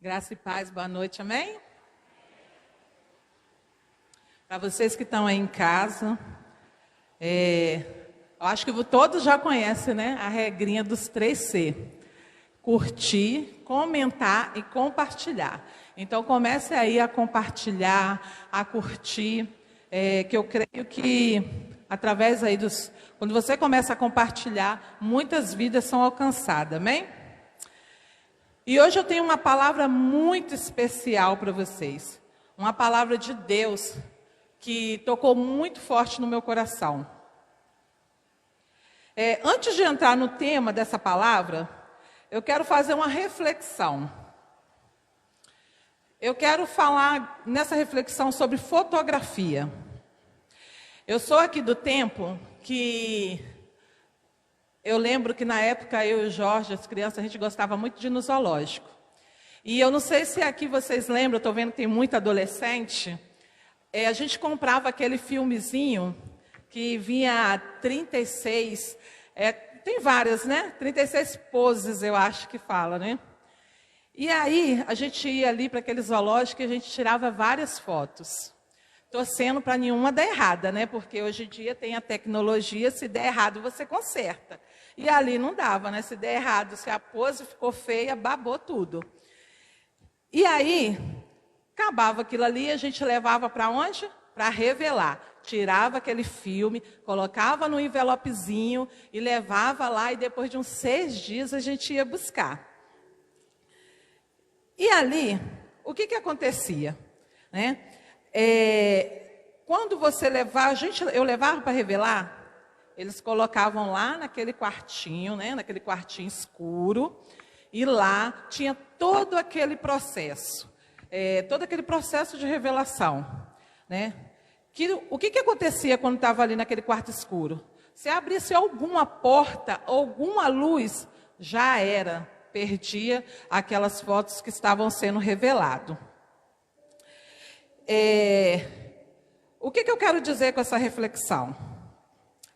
Graça e paz, boa noite, amém? Para vocês que estão aí em casa, eu acho que todos já conhecem, né? A regrinha dos 3C. Curtir, comentar e compartilhar. Então comece aí a compartilhar, a curtir, que eu creio que através aí quando você começa a compartilhar, muitas vidas são alcançadas, amém? E hoje eu tenho uma palavra muito especial para vocês. Uma palavra de Deus que tocou muito forte no meu coração. Antes de entrar no tema dessa palavra, eu quero fazer uma reflexão. Eu quero falar nessa reflexão sobre fotografia. Eu sou aqui do tempo que... Eu lembro que na época eu e o Jorge, as crianças, a gente gostava muito de ir no zoológico. E eu não sei se aqui vocês lembram, eu estou vendo que tem muito adolescente. A gente comprava aquele filmezinho que vinha 36, tem várias, né? 36 poses, eu acho que fala, né? E aí a gente ia ali para aquele zoológico e a gente tirava várias fotos. Torcendo para nenhuma dar errada, né? Porque hoje em dia tem a tecnologia, se der errado você conserta. E ali não dava, né? Se der errado, se a pose ficou feia, babou tudo. E aí, acabava aquilo ali, a gente levava para onde? Para revelar. Tirava aquele filme, colocava no envelopezinho e levava lá, e depois de uns 6 dias a gente ia buscar. E ali, o que acontecia? Né? Quando você levava, eu levava para revelar, eles colocavam lá naquele quartinho, né, naquele quartinho escuro, e lá tinha todo aquele processo de revelação, né? O que acontecia quando estava ali naquele quarto escuro? Se abrisse alguma porta, alguma luz, já era, perdia aquelas fotos que estavam sendo reveladas. O que eu quero dizer com essa reflexão?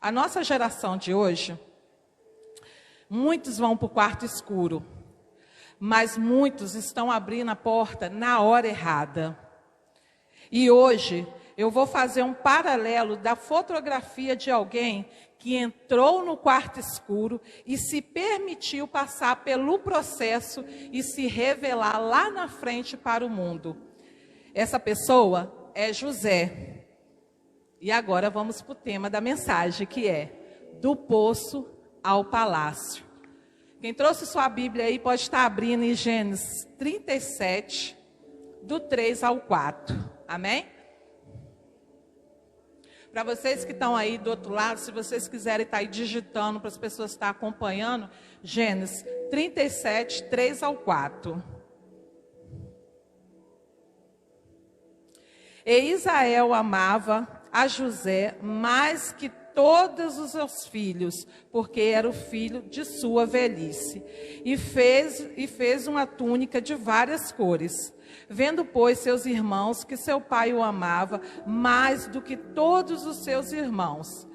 A nossa geração de hoje, muitos vão para o quarto escuro, mas muitos estão abrindo a porta na hora errada. E hoje eu vou fazer um paralelo da fotografia de alguém que entrou no quarto escuro e se permitiu passar pelo processo e se revelar lá na frente para o mundo. Essa pessoa é José. E agora vamos para o tema da mensagem, que é do poço ao palácio. Quem trouxe sua Bíblia aí pode estar abrindo em Gênesis 37, do 3 ao 4. Amém? Para vocês que estão aí do outro lado, se vocês quiserem estar aí digitando para as pessoas estar acompanhando, Gênesis 37, 3 ao 4. E Israel amava a José mais que todos os seus filhos, porque era o filho de sua velhice. E fez uma túnica de várias cores. Vendo, pois, seus irmãos que seu pai o amava mais do que todos os seus irmãos,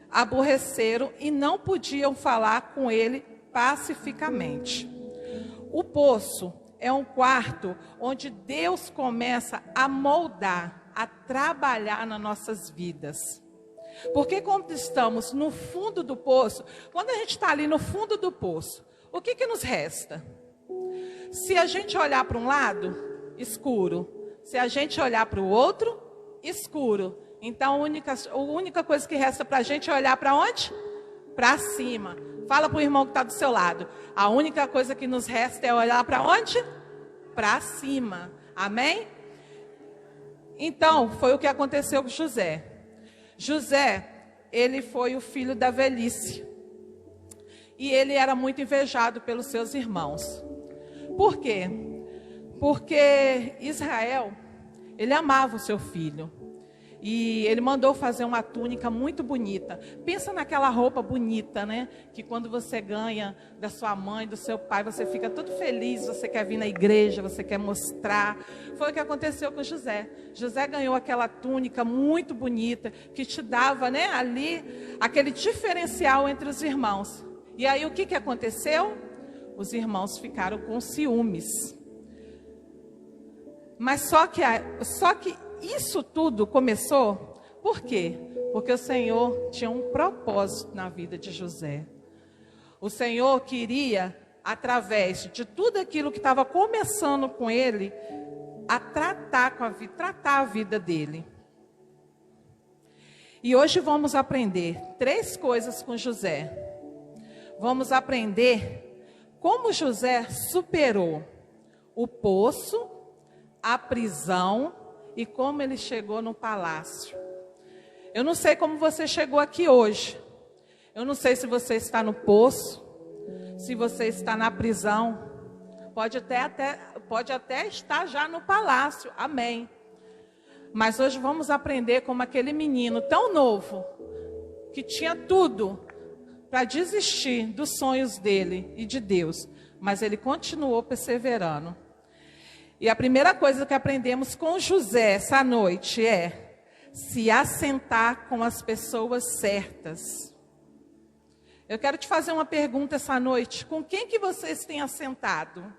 aborreceram e não podiam falar com ele pacificamente. O poço é um quarto onde Deus começa a moldar, a trabalhar nas nossas vidas. Porque quando estamos no fundo do poço, quando a gente está ali no fundo do poço, o que nos resta? Se a gente olhar para um lado, escuro. Se a gente olhar para o outro, escuro. Então a única coisa que resta para a gente é olhar para onde? Para cima. Fala para o irmão que está do seu lado. A única coisa que nos resta é olhar para onde? Para cima. Amém? Então, foi o que aconteceu com José. José, ele foi o filho da velhice. E ele era muito invejado pelos seus irmãos. Por quê? Porque Israel, ele amava o seu filho. E ele mandou fazer uma túnica muito bonita. Pensa naquela roupa bonita, né? Que quando você ganha da sua mãe, do seu pai, você fica todo feliz, você quer vir na igreja, você quer mostrar. Foi o que aconteceu com José. José ganhou aquela túnica muito bonita, que te dava, né, ali, aquele diferencial entre os irmãos. E aí o que aconteceu? Os irmãos ficaram com ciúmes. Mas só que isso tudo começou, por quê? Porque o Senhor tinha um propósito na vida de José. O Senhor queria, através de tudo aquilo que estava começando com ele, tratar a vida dele. E hoje vamos aprender 3 coisas com José. Vamos aprender como José superou o poço, a prisão e como ele chegou no palácio. Eu não sei como você chegou aqui hoje. Eu não sei se você está no poço, se você está na prisão. Pode até estar já no palácio. Amém. Mas hoje vamos aprender como aquele menino tão novo, que tinha tudo para desistir dos sonhos dele e de Deus, mas ele continuou perseverando. E a primeira coisa que aprendemos com José essa noite é se assentar com as pessoas certas. Eu quero te fazer uma pergunta essa noite. Com quem que vocês têm assentado?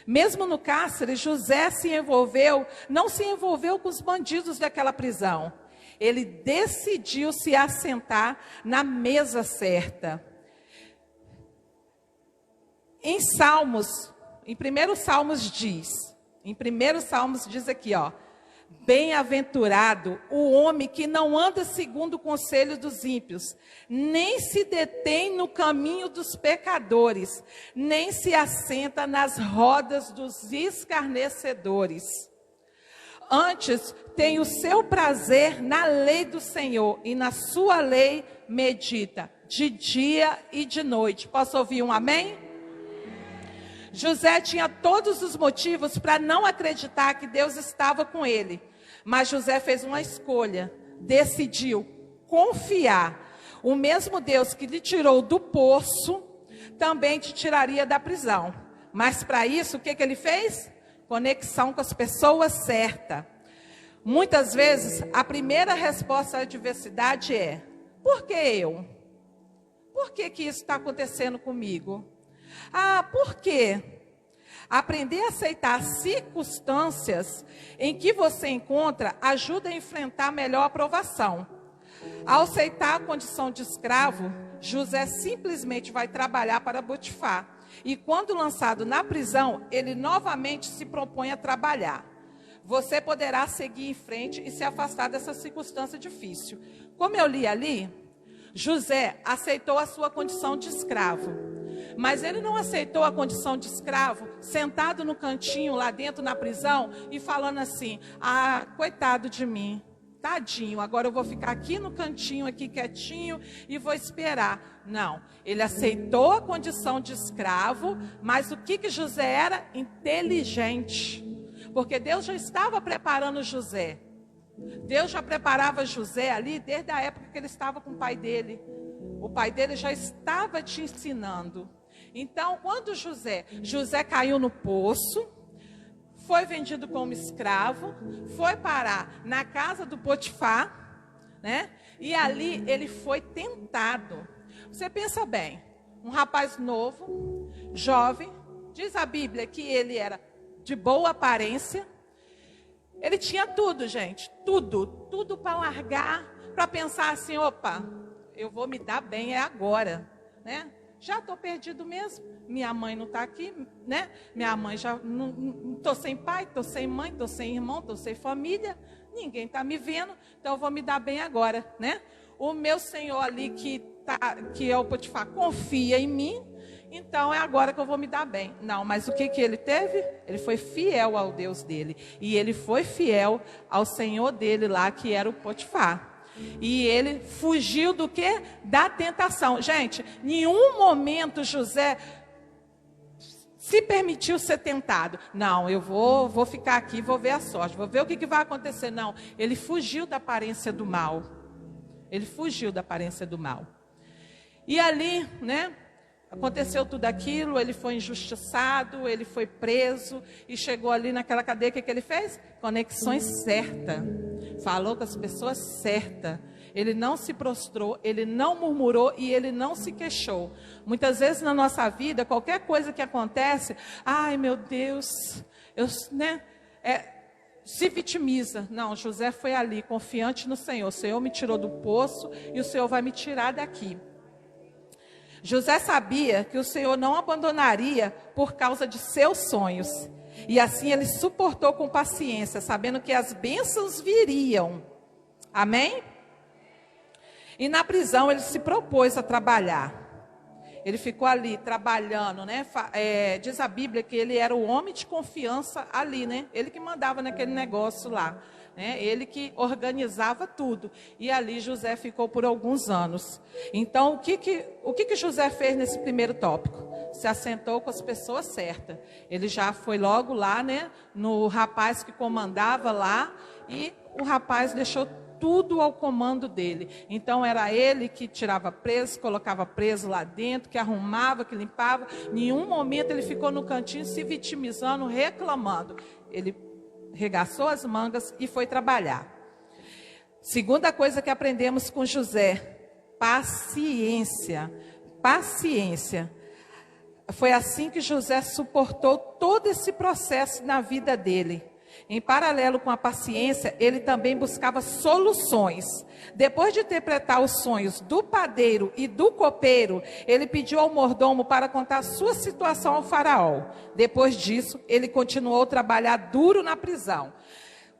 Mesmo no cárcere, José não se envolveu com os bandidos daquela prisão. Ele decidiu se assentar na mesa certa. Em 1 Salmos diz aqui, ó: bem-aventurado o homem que não anda segundo o conselho dos ímpios, nem se detém no caminho dos pecadores, nem se assenta nas rodas dos escarnecedores. Antes tem o seu prazer na lei do Senhor, e na sua lei medita, de dia e de noite. Posso ouvir um amém? José tinha todos os motivos para não acreditar que Deus estava com ele. Mas José fez uma escolha, decidiu confiar. O mesmo Deus que lhe tirou do poço, também te tiraria da prisão. Mas para isso, o que ele fez? Conexão com as pessoas certas. Muitas vezes, a primeira resposta à adversidade é: por que eu? Por que isso está acontecendo comigo? Por quê? Aprender a aceitar circunstâncias em que você encontra ajuda a enfrentar melhor a provação. Ao aceitar a condição de escravo, José simplesmente vai trabalhar para Potifar. E quando lançado na prisão, ele novamente se propõe a trabalhar. Você poderá seguir em frente e se afastar dessa circunstância difícil. Como eu li ali, José aceitou a sua condição de escravo. Mas ele não aceitou a condição de escravo, sentado no cantinho lá dentro na prisão e falando assim: coitado de mim, tadinho, agora eu vou ficar aqui no cantinho, aqui quietinho e vou esperar. Não, ele aceitou a condição de escravo, mas o que José era? Inteligente. Porque Deus já estava preparando José. Deus já preparava José ali desde a época que ele estava com o pai dele. O pai dele já estava te ensinando. Então, quando José caiu no poço, foi vendido como escravo, foi parar na casa do Potifar, né? E ali ele foi tentado. Você pensa bem, um rapaz novo, jovem, diz a Bíblia que ele era de boa aparência. Ele tinha tudo, gente, tudo para largar, para pensar assim: opa, eu vou me dar bem agora, né? Já estou perdido mesmo, minha mãe não está aqui, né? Minha mãe já não estou sem pai, estou sem mãe, estou sem irmão, estou sem família, ninguém está me vendo, então eu vou me dar bem agora, né? O meu Senhor ali que é o Potifar confia em mim, então é agora que eu vou me dar bem. Não, mas o que ele teve? Ele foi fiel ao Deus dele, e ele foi fiel ao Senhor dele lá, que era o Potifar. E ele fugiu do quê? Da tentação. Gente, em nenhum momento José se permitiu ser tentado. Não, eu vou ficar aqui, vou ver a sorte, vou ver o que vai acontecer. Não, ele fugiu da aparência do mal. Ele fugiu da aparência do mal. E ali, né, aconteceu tudo aquilo, ele foi injustiçado, ele foi preso e chegou ali naquela cadeia. O que ele fez? Conexões certas. Falou com as pessoas certas. Ele não se prostrou, ele não murmurou e ele não se queixou. Muitas vezes na nossa vida, qualquer coisa que acontece, ai meu Deus, se vitimiza. Não, José foi ali, confiante no Senhor. O Senhor me tirou do poço e o Senhor vai me tirar daqui. José sabia que o Senhor não abandonaria por causa de seus sonhos. E assim ele suportou com paciência, sabendo que as bênçãos viriam. Amém? E na prisão ele se propôs a trabalhar. Ele ficou ali trabalhando, né? Diz a Bíblia que ele era o homem de confiança ali, né? Ele que mandava naquele negócio lá, né? Ele que organizava tudo. E ali José ficou por alguns anos. Então, o que José fez nesse primeiro tópico? Se assentou com as pessoas certas. Ele já foi logo lá, né? No rapaz que comandava lá. E o rapaz deixou tudo ao comando dele. Então era ele que tirava preso, colocava preso lá dentro, que arrumava, que limpava. Em nenhum momento ele ficou no cantinho se vitimizando, reclamando. Ele regaçou as mangas e foi trabalhar. Segunda coisa que aprendemos com José: paciência. Paciência. Foi assim que José suportou todo esse processo na vida dele. Em paralelo com a paciência, ele também buscava soluções. Depois de interpretar os sonhos do padeiro e do copeiro, ele pediu ao mordomo para contar sua situação ao faraó. Depois disso, ele continuou a trabalhar duro na prisão,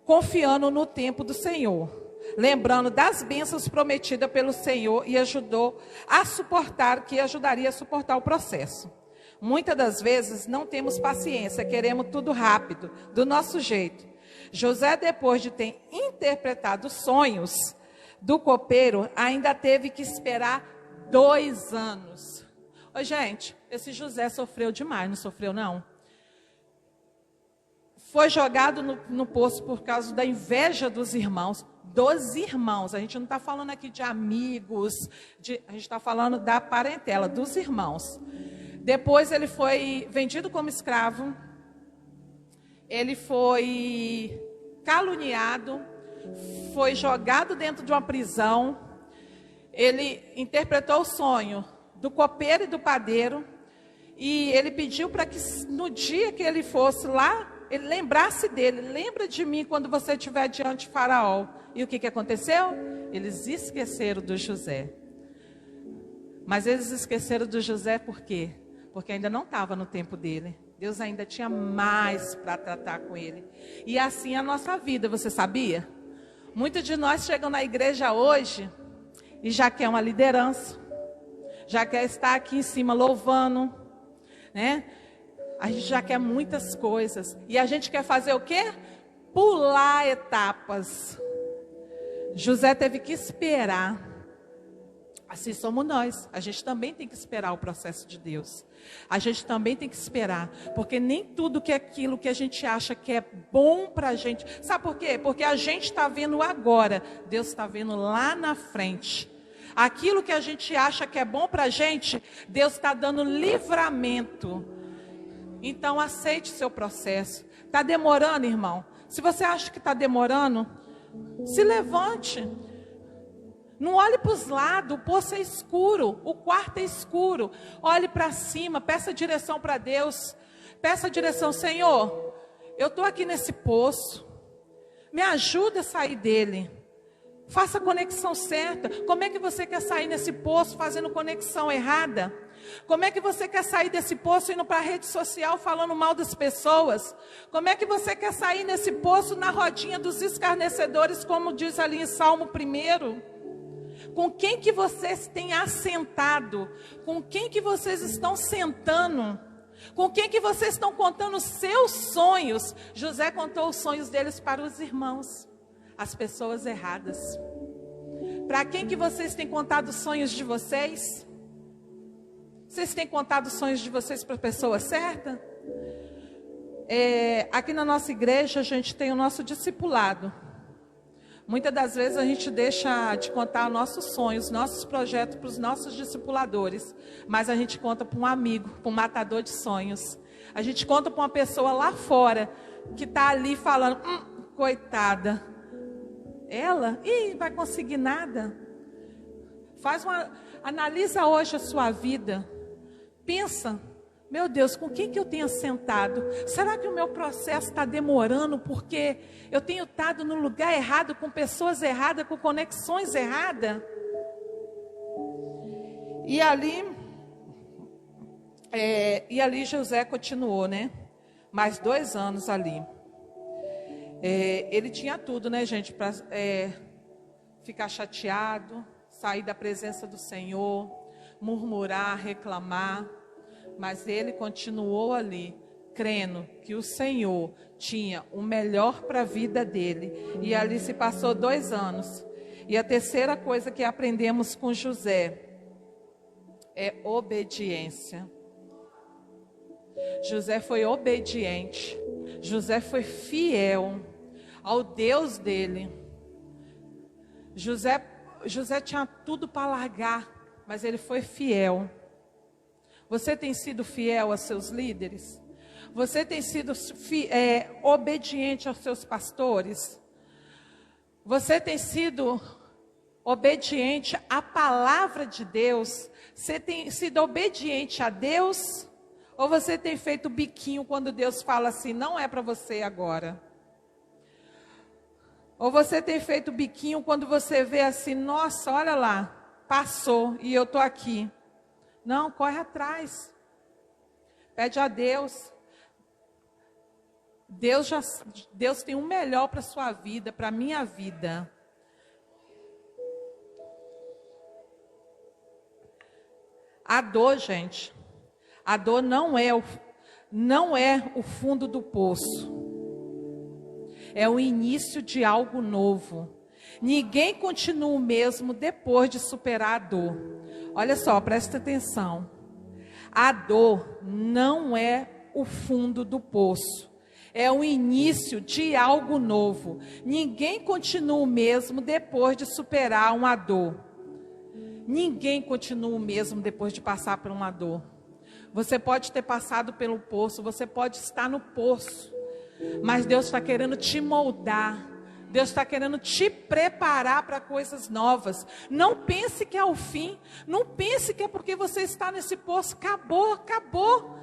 confiando no tempo do Senhor, lembrando das bênçãos prometidas pelo Senhor e ajudaria a suportar o processo. Muitas das vezes não temos paciência, queremos tudo rápido, do nosso jeito. José, depois de ter interpretado os sonhos do copeiro, ainda teve que esperar 2 anos. Ô, gente, esse José sofreu demais, não sofreu não? Foi jogado no poço por causa da inveja dos irmãos. Dos irmãos, a gente não está falando aqui de amigos, a gente está falando da parentela, dos irmãos. Depois ele foi vendido como escravo, ele foi caluniado, foi jogado dentro de uma prisão, ele interpretou o sonho do copeiro e do padeiro, e ele pediu para que no dia que ele fosse lá, ele lembrasse dele: lembra de mim quando você estiver diante de Faraó. E o que aconteceu? Eles esqueceram do José. Mas eles esqueceram do José por quê? Porque ainda não estava no tempo dele. Deus ainda tinha mais para tratar com ele. E assim é a nossa vida, você sabia? Muitos de nós chegam na igreja hoje e já quer uma liderança, já quer estar aqui em cima louvando, né? A gente já quer muitas coisas. E a gente quer fazer o quê? Pular etapas. José teve que esperar. Assim somos nós. A gente também tem que esperar o processo de Deus. A gente também tem que esperar. Porque nem tudo que é aquilo que a gente acha que é bom para a gente. Sabe por quê? Porque a gente está vendo agora. Deus está vendo lá na frente. Aquilo que a gente acha que é bom para a gente, Deus está dando livramento. Então aceite o seu processo. Está demorando, irmão? Se você acha que está demorando, se levante. Não olhe para os lados, o poço é escuro, o quarto é escuro. Olhe para cima, peça direção para Deus. Peça direção: Senhor, eu estou aqui nesse poço, me ajuda a sair dele. Faça a conexão certa. Como é que você quer sair nesse poço fazendo conexão errada? Como é que você quer sair desse poço indo para a rede social falando mal das pessoas? Como é que você quer sair nesse poço na rodinha dos escarnecedores, como diz ali em Salmo 1? Com quem que vocês têm assentado? Com quem que vocês estão sentando? Com quem que vocês estão contando os seus sonhos? José contou os sonhos deles para os irmãos, as pessoas erradas. Para quem que vocês têm contado os sonhos de vocês? Vocês têm contado os sonhos de vocês para a pessoa certa? Aqui na nossa igreja a gente tem o nosso discipulado. Muitas das vezes a gente deixa de contar nossos sonhos, nossos projetos para os nossos discipuladores. Mas a gente conta para um amigo, para um matador de sonhos. A gente conta para uma pessoa lá fora que está ali falando: coitada, ela vai conseguir nada. Analisa hoje a sua vida. Pensa Meu Deus, com quem que eu tenho sentado? Será que o meu processo está demorando porque eu tenho estado no lugar errado, com pessoas erradas, com conexões erradas? E ali José continuou, né? Mais 2 anos ali. Ele tinha tudo, né, gente, para ficar chateado, sair da presença do Senhor, murmurar, reclamar. Mas ele continuou ali, crendo que o Senhor tinha o melhor para a vida dele. E ali se passou 2 anos. E a terceira coisa que aprendemos com José é obediência. José foi obediente. José foi fiel ao Deus dele. José tinha tudo para largar, mas ele foi fiel. Você tem sido fiel aos seus líderes? Você tem sido obediente aos seus pastores? Você tem sido obediente à palavra de Deus? Você tem sido obediente a Deus? Ou você tem feito biquinho quando Deus fala assim, não é para você agora? Ou você tem feito biquinho quando você vê assim, nossa, olha lá, passou e eu estou aqui. Não, corre atrás. Pede a Deus. Deus tem o melhor para a sua vida, para a minha vida. A dor, gente, a dor não é o fundo do poço. É o início de algo novo. Ninguém continua o mesmo depois de superar a dor. Olha só, presta atenção. A dor não é o fundo do poço. É o início de algo novo. Ninguém continua o mesmo depois de superar uma dor. Ninguém continua o mesmo depois de passar por uma dor. Você pode ter passado pelo poço, você pode estar no poço, mas Deus está querendo te moldar. Deus está querendo te preparar para coisas novas. Não pense que é o fim. Não pense que é porque você está nesse poço. Acabou.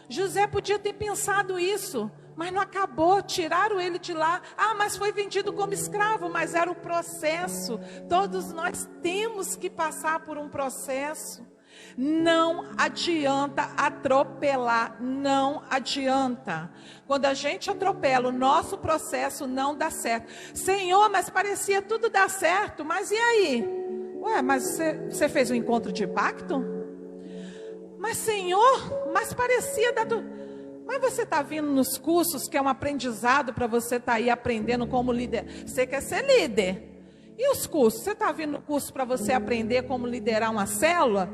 José podia ter pensado isso, mas não acabou. Tiraram ele de lá. Mas foi vendido como escravo. Mas era o processo. Todos nós temos que passar por um processo. Não adianta atropelar, não adianta. Quando a gente atropela, o nosso processo não dá certo. Senhor, mas parecia tudo dar certo, mas e aí? Mas você fez um encontro de pacto? Mas Senhor, mas parecia dar tudo. Mas você está vindo nos cursos, que é um aprendizado para você estar aí aprendendo como líder. Você quer ser líder. E os cursos? Você está vindo no curso para você aprender como liderar uma célula?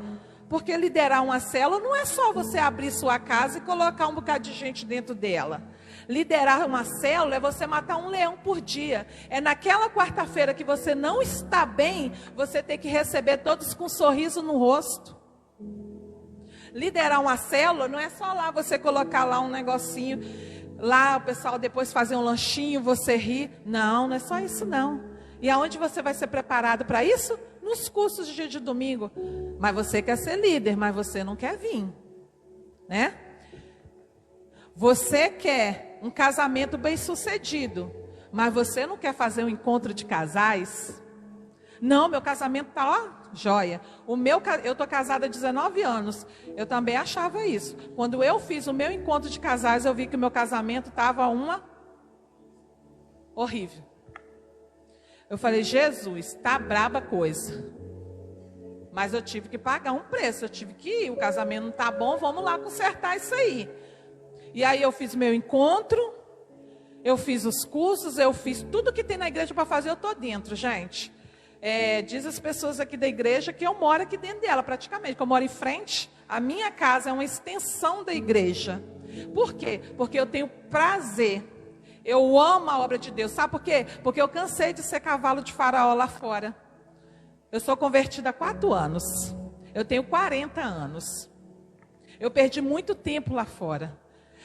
Porque liderar uma célula não é só você abrir sua casa e colocar um bocado de gente dentro dela. Liderar uma célula é você matar um leão por dia. É naquela quarta-feira que você não está bem, você tem que receber todos com um sorriso no rosto. Liderar uma célula não é só lá você colocar lá um negocinho, lá o pessoal depois fazer um lanchinho, você rir. Não é só isso não. E aonde você vai ser preparado para isso? Nos cursos de dia de domingo. Mas você quer ser líder, mas você não quer vir, né? Você quer um casamento bem sucedido, mas você não quer fazer um encontro de casais? Não, meu casamento tá, joia. Eu tô casada há 19 anos. Eu também achava isso. Quando eu fiz o meu encontro de casais, eu vi que o meu casamento estava horrível. Eu falei, Jesus, tá braba a coisa. Mas eu tive que pagar um preço. Eu tive que ir, o casamento não tá bom, vamos lá consertar isso aí. E aí eu fiz meu encontro, eu fiz os cursos, eu fiz tudo que tem na igreja para fazer, eu tô dentro, gente. Diz as pessoas aqui da igreja que eu moro aqui dentro dela, praticamente, que eu moro em frente. A minha casa é uma extensão da igreja. Por quê? Porque eu tenho prazer. Eu amo a obra de Deus. Sabe por quê? Porque eu cansei de ser cavalo de Faraó lá fora. Eu sou convertida há 4 anos. Eu tenho 40 anos. Eu perdi muito tempo lá fora.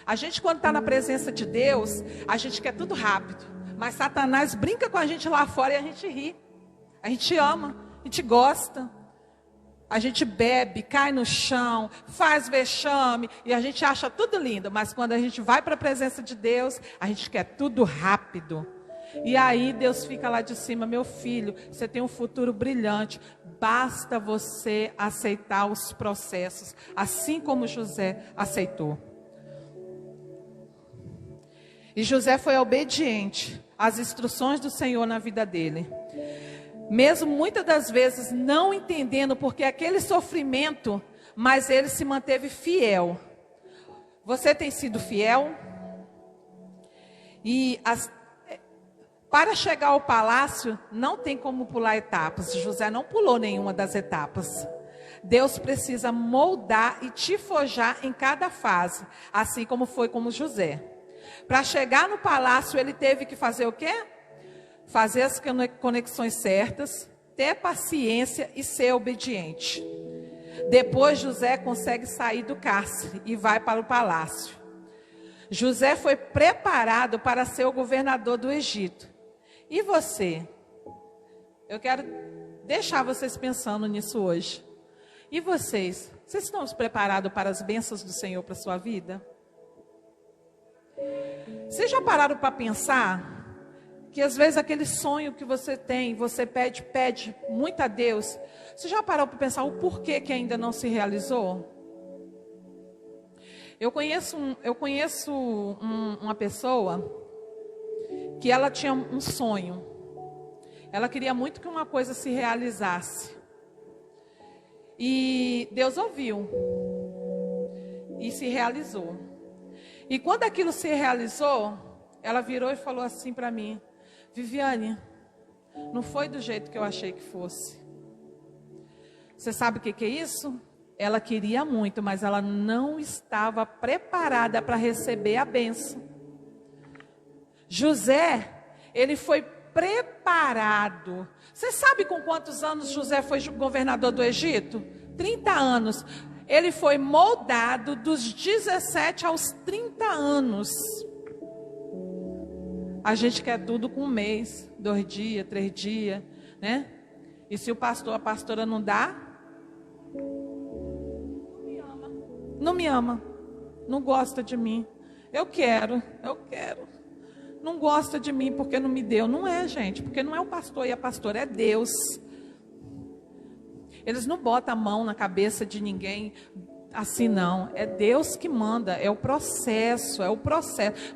A gente, quando está na presença de Deus, a gente quer tudo rápido. Mas Satanás brinca com a gente lá fora e a gente ri. A gente ama, a gente gosta. A gente bebe, cai no chão, faz vexame e a gente acha tudo lindo. Mas quando a gente vai para a presença de Deus, a gente quer tudo rápido. E aí Deus fica lá de cima: meu filho, você tem um futuro brilhante. Basta você aceitar os processos, assim como José aceitou. E José foi obediente às instruções do Senhor na vida dele. Mesmo muitas das vezes não entendendo porque aquele sofrimento, mas ele se manteve fiel. Você tem sido fiel? E para chegar ao palácio, não tem como pular etapas. José não pulou nenhuma das etapas. Deus precisa moldar e te forjar em cada fase, assim como foi com José. Para chegar no palácio, ele teve que fazer o quê? Fazer as conexões certas, ter paciência e ser obediente. Depois José consegue sair do cárcere e vai para o palácio. José foi preparado para ser o governador do Egito. E você? Eu quero deixar vocês pensando nisso hoje. E vocês? Vocês estão preparados para as bênçãos do Senhor para a sua vida? Vocês já pararam para pensar que às vezes aquele sonho que você tem, você pede muito a Deus. Você já parou para pensar o porquê que ainda não se realizou? Eu conheço uma pessoa que ela tinha um sonho. Ela queria muito que uma coisa se realizasse. E Deus ouviu. E se realizou. E quando aquilo se realizou, ela virou e falou assim para mim: Viviane, não foi do jeito que eu achei que fosse. Você sabe o que é isso? Ela queria muito, mas ela não estava preparada para receber a bênção. José, ele foi preparado. Você sabe com quantos anos José foi governador do Egito? 30 anos. Ele foi moldado dos 17 aos 30 anos. A gente quer tudo com um mês, 2 dias, 3 dias, né? E se o pastor, a pastora não dá, não me ama, não gosta de mim. Eu quero. Não gosta de mim porque não me deu. Não é, gente, porque não é o pastor e a pastora, é Deus. Eles não botam a mão na cabeça de ninguém assim, não. É Deus que manda, é o processo.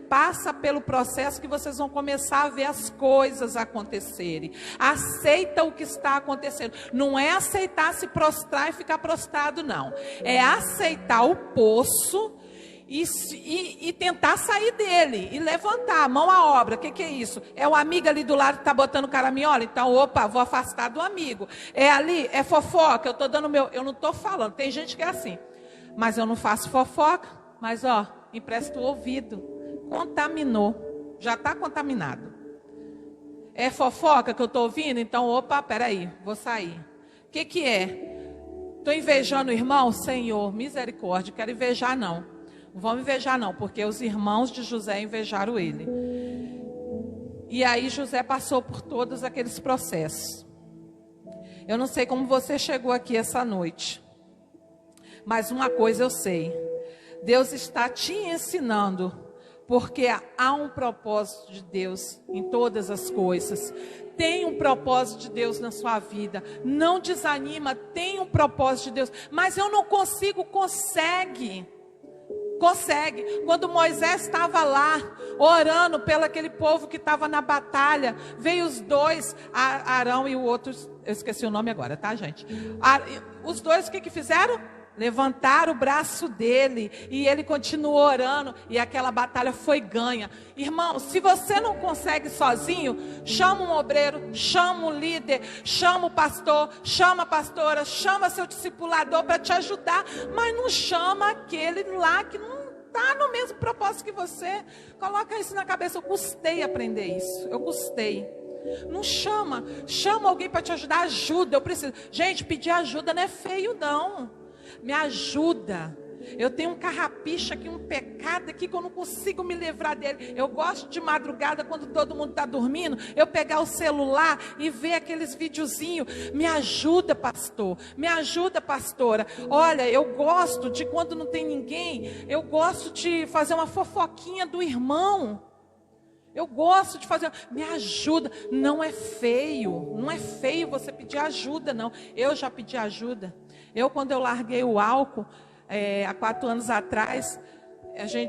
Passa pelo processo que vocês vão começar a ver as coisas acontecerem. Aceita o que está acontecendo. Não é aceitar se prostrar e ficar prostrado, não. É aceitar o poço e tentar sair dele, e levantar a mão à obra. O que é isso? É o amigo ali do lado que está botando caraminhola? Então, opa, vou afastar do amigo. É ali, é fofoca, eu estou dando meu... Eu não estou falando, tem gente que é assim. Mas eu não faço fofoca, mas empresto o ouvido. Contaminou, já está contaminado. É fofoca que eu estou ouvindo? Então, opa, peraí, vou sair. O que é? Estou invejando o irmão? Senhor, misericórdia, quero invejar não. Não vão invejar não, porque os irmãos de José invejaram ele. E aí José passou por todos aqueles processos. Eu não sei como você chegou aqui essa noite, mas uma coisa eu sei: Deus está te ensinando, porque há um propósito de Deus em todas as coisas. Tem um propósito de Deus na sua vida. Não desanima, tem um propósito de Deus. Mas eu não consigo, consegue. Quando Moisés estava lá orando pelo aquele povo que estava na batalha, veio os dois, Arão e o outro, eu esqueci o nome agora, tá, gente? Os dois, o que fizeram? Levantaram o braço dele e ele continuou orando e aquela batalha foi ganha. Irmão, se você não consegue sozinho, chama um obreiro, chama um líder, chama o pastor, chama a pastora, chama seu discipulador para te ajudar, mas não chama aquele lá que não está no mesmo propósito que você. Coloca isso na cabeça. Eu custei aprender isso, eu custei. Não chama alguém para te ajudar, ajuda, eu preciso. Gente, pedir ajuda não é feio não. Me ajuda. Eu tenho um carrapicho aqui, um pecado aqui que eu não consigo me livrar dele. Eu gosto de madrugada, quando todo mundo está dormindo, eu pegar o celular e ver aqueles videozinhos. Me ajuda, pastor. Me ajuda, pastora. Olha, eu gosto de, quando não tem ninguém, eu gosto de fazer uma fofoquinha do irmão. Eu gosto de fazer, me ajuda. Não é feio, não é feio você pedir ajuda, não. Eu já pedi ajuda. Quando eu larguei o álcool, há 4 anos atrás,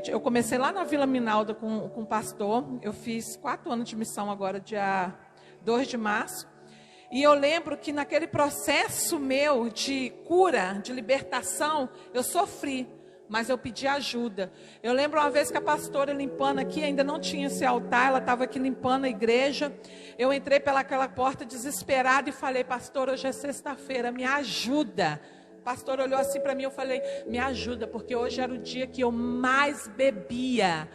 eu comecei lá na Vila Minalda com o pastor. Eu fiz 4 anos de missão agora, dia 2 de março. E eu lembro que naquele processo meu de cura, de libertação, eu sofri. Mas eu pedi ajuda. Eu lembro uma vez que a pastora limpando aqui, ainda não tinha esse altar, ela estava aqui limpando a igreja. Eu entrei pelaquela porta desesperada e falei, pastor, hoje é sexta-feira, me ajuda. O pastor olhou assim para mim, eu falei, me ajuda, porque hoje era o dia que eu mais bebia.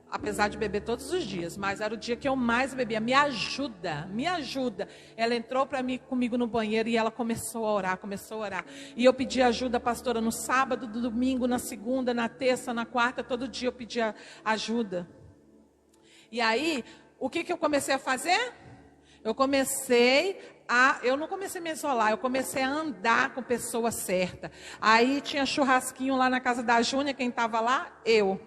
Apesar de beber todos os dias, mas era o dia que eu mais bebia. Me ajuda, me ajuda. Ela entrou comigo no banheiro e ela começou a orar. E eu pedi ajuda, pastora, no sábado, no domingo, na segunda, na terça, na quarta, todo dia eu pedia ajuda. E aí, o que eu comecei a fazer? Eu não comecei a me isolar, eu comecei a andar com pessoa certa. Aí tinha churrasquinho lá na casa da Júnia, quem estava lá? Eu.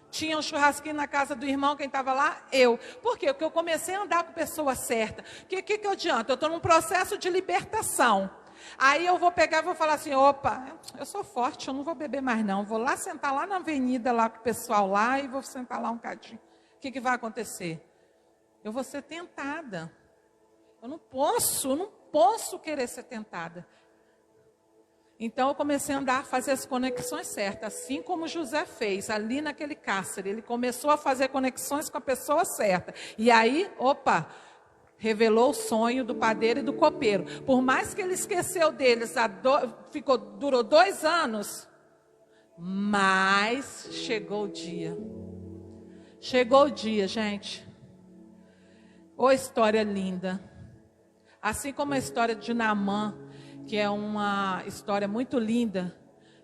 Tinha um churrasquinho na casa do irmão, quem estava lá? Eu. Por quê? Porque eu comecei a andar com pessoa certa. O que adianta? Eu estou num processo de libertação. Aí eu vou pegar e vou falar assim, opa, eu sou forte, eu não vou beber mais não. Vou lá sentar lá na avenida, lá com o pessoal lá, e vou sentar lá um cadinho. O que vai acontecer? Eu vou ser tentada. Eu não posso querer ser tentada. Então eu comecei a andar, fazer as conexões certas, assim como José fez ali naquele cárcere. Ele começou a fazer conexões com a pessoa certa. E aí, revelou o sonho do padeiro e do copeiro. Por mais que ele esqueceu deles, durou 2 anos, mas chegou o dia. Chegou o dia, gente. Ô, história linda. Assim como a história de Naamã, que é uma história muito linda,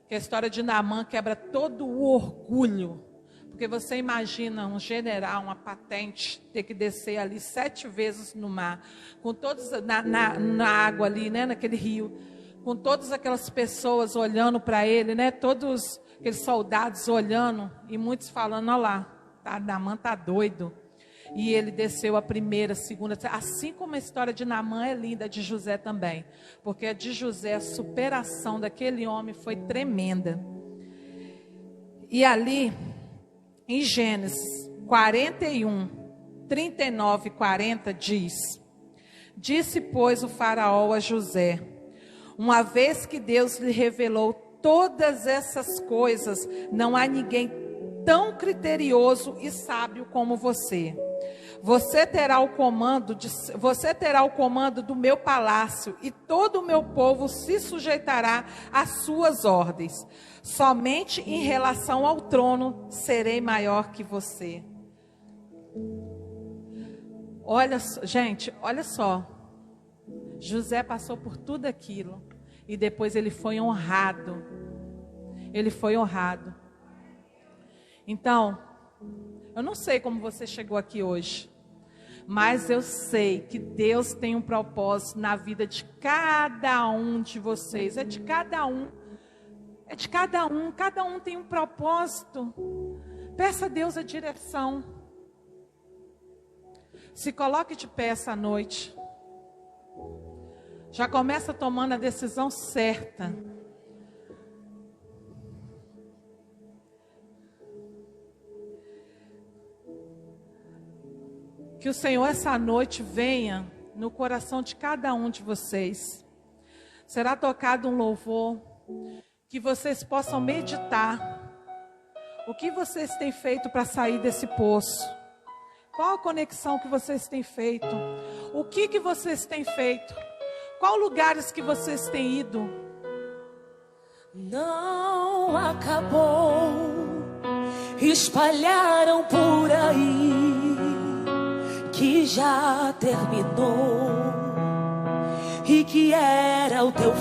que a história de Naamã quebra todo o orgulho. Porque você imagina um general, uma patente, ter que descer ali 7 vezes no mar, com todos na água ali, né, naquele rio, com todas aquelas pessoas olhando para ele, né, todos aqueles soldados olhando, e muitos falando, olha lá, Naamã está doido. E ele desceu a primeira, segunda, assim como a história de Naamã é linda, de José também. Porque a de José, a superação daquele homem foi tremenda. E ali, em Gênesis 41, 39 e 40 diz: Disse, pois, o faraó a José, uma vez que Deus lhe revelou todas essas coisas, não há ninguém tão criterioso e sábio como você. Você terá o comando do meu palácio, e todo o meu povo se sujeitará às suas ordens. Somente em relação ao trono serei maior que você. Olha, gente, olha só. José passou por tudo aquilo e depois ele foi honrado. Ele foi honrado. Então, eu não sei como você chegou aqui hoje, mas eu sei que Deus tem um propósito na vida de cada um de vocês. É de cada um. É de cada um. Cada um tem um propósito. Peça a Deus a direção. Se coloque de pé essa noite. Já começa tomando a decisão certa. Que o Senhor essa noite venha no coração de cada um de vocês. Será tocado um louvor, que vocês possam meditar. O que vocês têm feito para sair desse poço? Qual a conexão que vocês têm feito? O que vocês têm feito? Qual lugares que vocês têm ido? Não acabou, espalharam por aí que já terminou e que era o teu